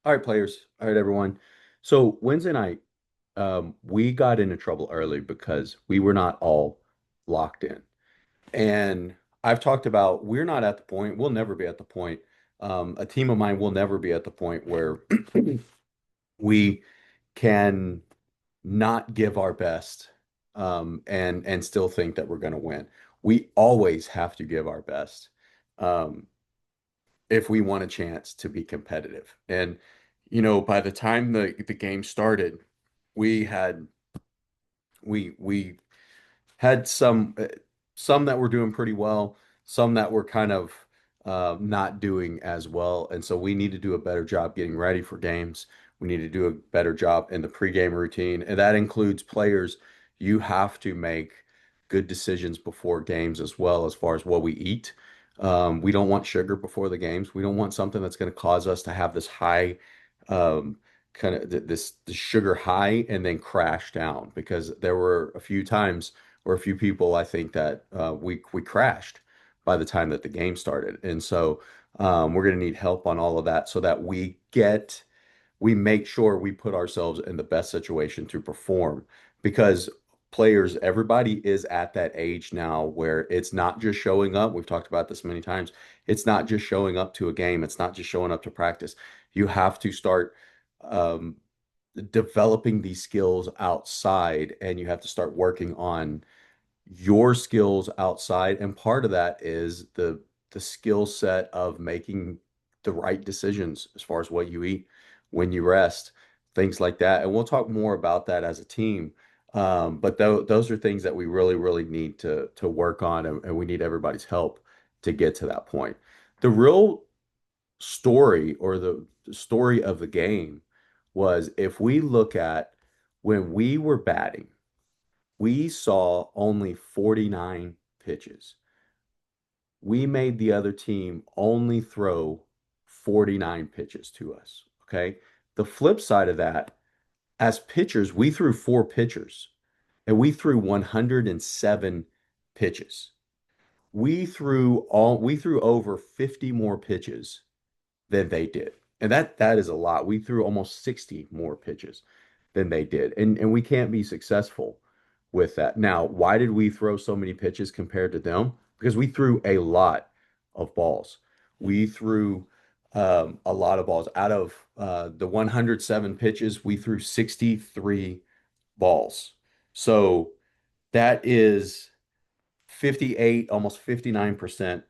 All right, players. All right, everyone. So Wednesday night, we got into trouble early because we were not all locked in. And I've talked about we're not at the point, we'll never be at the point. A team of mine will never be at the point where we can not give our best and still think that we're going to win. We always have to give our best. Um, if we want a chance to be competitive. And by the time the game started, we had we had some that were doing pretty well, some that were kind of not doing as well, and so we need to do a better job getting ready for games. We need to do a better job in the pregame routine, and that includes players. You have to make good decisions before games as far as what we eat. We don't want sugar before the games. We don't want something that's going to cause us to have this high um, kind of this sugar high and then crash down because there were a few times or a few people I think that we crashed by the time that the game started. And so we're going to need help on all of that so that we make sure we put ourselves in the best situation to perform because players, everybody is at that age now where it's not just showing up. We've talked about this many times. It's not just showing up to a game. It's not just showing up to practice. You have to start um, developing these skills outside and you have to start working on your skills outside. And part of that is the skill set of making the right decisions as far as what you eat, when you rest, things like that. And we'll talk more about that as a team. But those are things that we really, really need to work on, and we need everybody's help to get to that point. The real story or the story of the game was if we look at when we were batting, we saw only 49 pitches. We made the other team only throw 49 pitches to us. Okay. The flip side of that, as pitchers, we threw four pitchers and we threw 107 pitches. We threw over 50 more pitches than they did. And that is a lot. We threw almost 60 more pitches than they did. And we can't be successful with that. Now, why did we throw so many pitches compared to them? Because we threw a lot of balls. We threw a lot of balls. Out of the 107 pitches, we threw 63 balls. So that is 58, almost 59%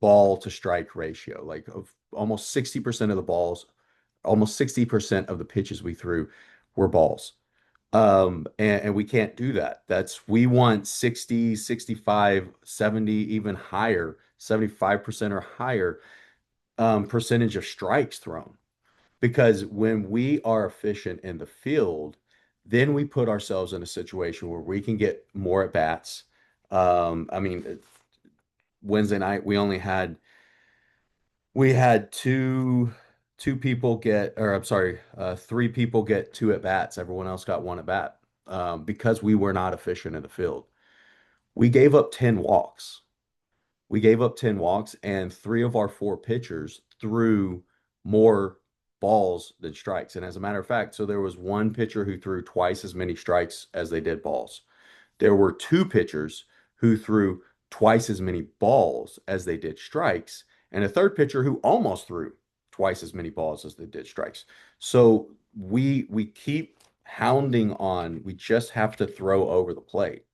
ball to strike ratio. Like of almost 60% of the balls, almost 60% of the pitches we threw were balls. And we can't do that. We want 60, 65, 70, even higher, 75% or higher percentage of strikes thrown. Because when we are efficient in the field, then we put ourselves in a situation where we can get more at bats. I mean, Wednesday night we had two people get, or I'm sorry, three people get two at bats. Everyone else got one at bat because we were not efficient in the field. We gave up 10 walks. We gave up 10 walks, and three of our four pitchers threw more balls than strikes. And as a matter of fact, so there was one pitcher who threw twice as many strikes as they did balls. There were two pitchers who threw twice as many balls as they did strikes, and a third pitcher who almost threw twice as many balls as they did strikes. So we keep hounding on. We just have to throw over the plate.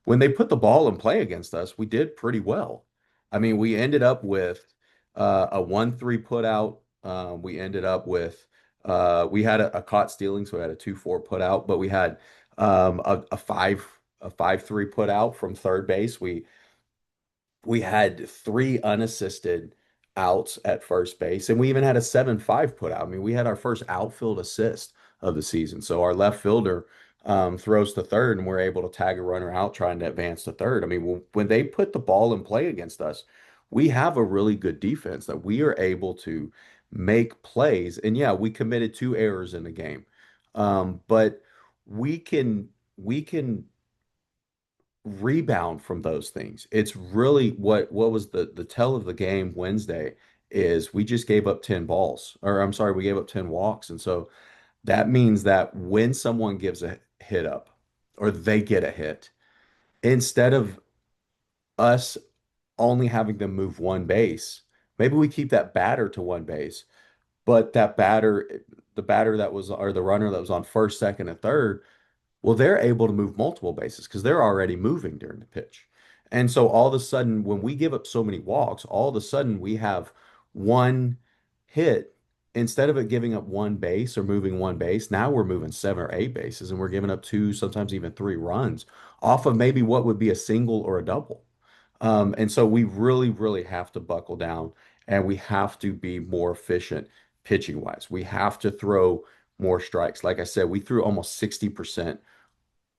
When they put the ball in play against us, we did pretty well. I mean, we ended up with a 1-3 put out. We ended up with we had a caught stealing, so we had a 2-4 put out, but we had a 5-3 put out from third base. We had three unassisted outs at first base, and we even had a 7-5 put out. I mean, we had our first outfield assist of the season. So our left fielder throws to third, and we're able to tag a runner out trying to advance to third. I mean, when they put the ball in play against us, we have a really good defense that we are able to make plays. And yeah, we committed two errors in the game, but we can rebound from those things. It's really what was the tell of the game Wednesday is we just gave up 10 balls, or I'm sorry, we gave up 10 walks. And so that means that when someone gives a hit up or they get a hit, instead of us only having them move one base, maybe we keep that batter to one base, but that batter, the batter that was, or the runner that was on first, second, and third, well, they're able to move multiple bases because they're already moving during the pitch. And so all of a sudden, when we give up so many walks, all of a sudden we have one hit. Instead of it giving up one base or moving one base, now we're moving seven or eight bases and we're giving up two, sometimes even three runs off of maybe what would be a single or a double. And so we really, really have to buckle down and we have to be more efficient pitching wise. We have to throw more strikes. Like I said, we threw almost 60%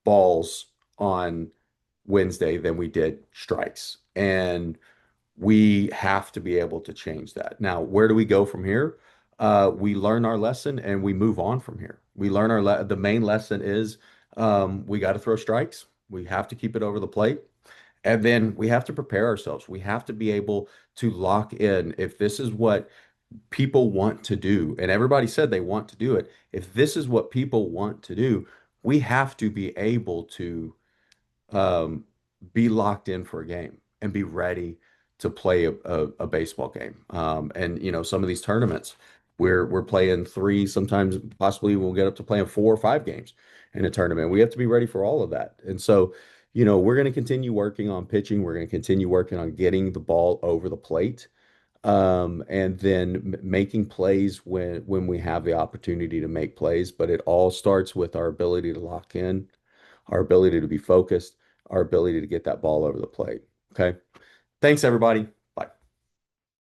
balls on Wednesday than we did strikes. And we have to be able to change that. Now, where do we go from here? We learn our lesson and we move on from here. We learn the main lesson is we got to throw strikes. We have to keep it over the plate. And then we have to prepare ourselves. We have to be able to lock in if this is what people want to do, and everybody said they want to do it. If this is what people want to do, we have to be able to um, be locked in for a game and be ready to play a baseball game. And you know, some of these tournaments, we're playing three, sometimes possibly we'll get up to playing 4 or 5 games in a tournament. We have to be ready for all of that. And so, you know, we're going to continue working on pitching. We're going to continue working on getting the ball over the plate. And then making plays when we have the opportunity to make plays. But it all starts with our ability to lock in, our ability to be focused, our ability to get that ball over the plate. Okay. Thanks, everybody.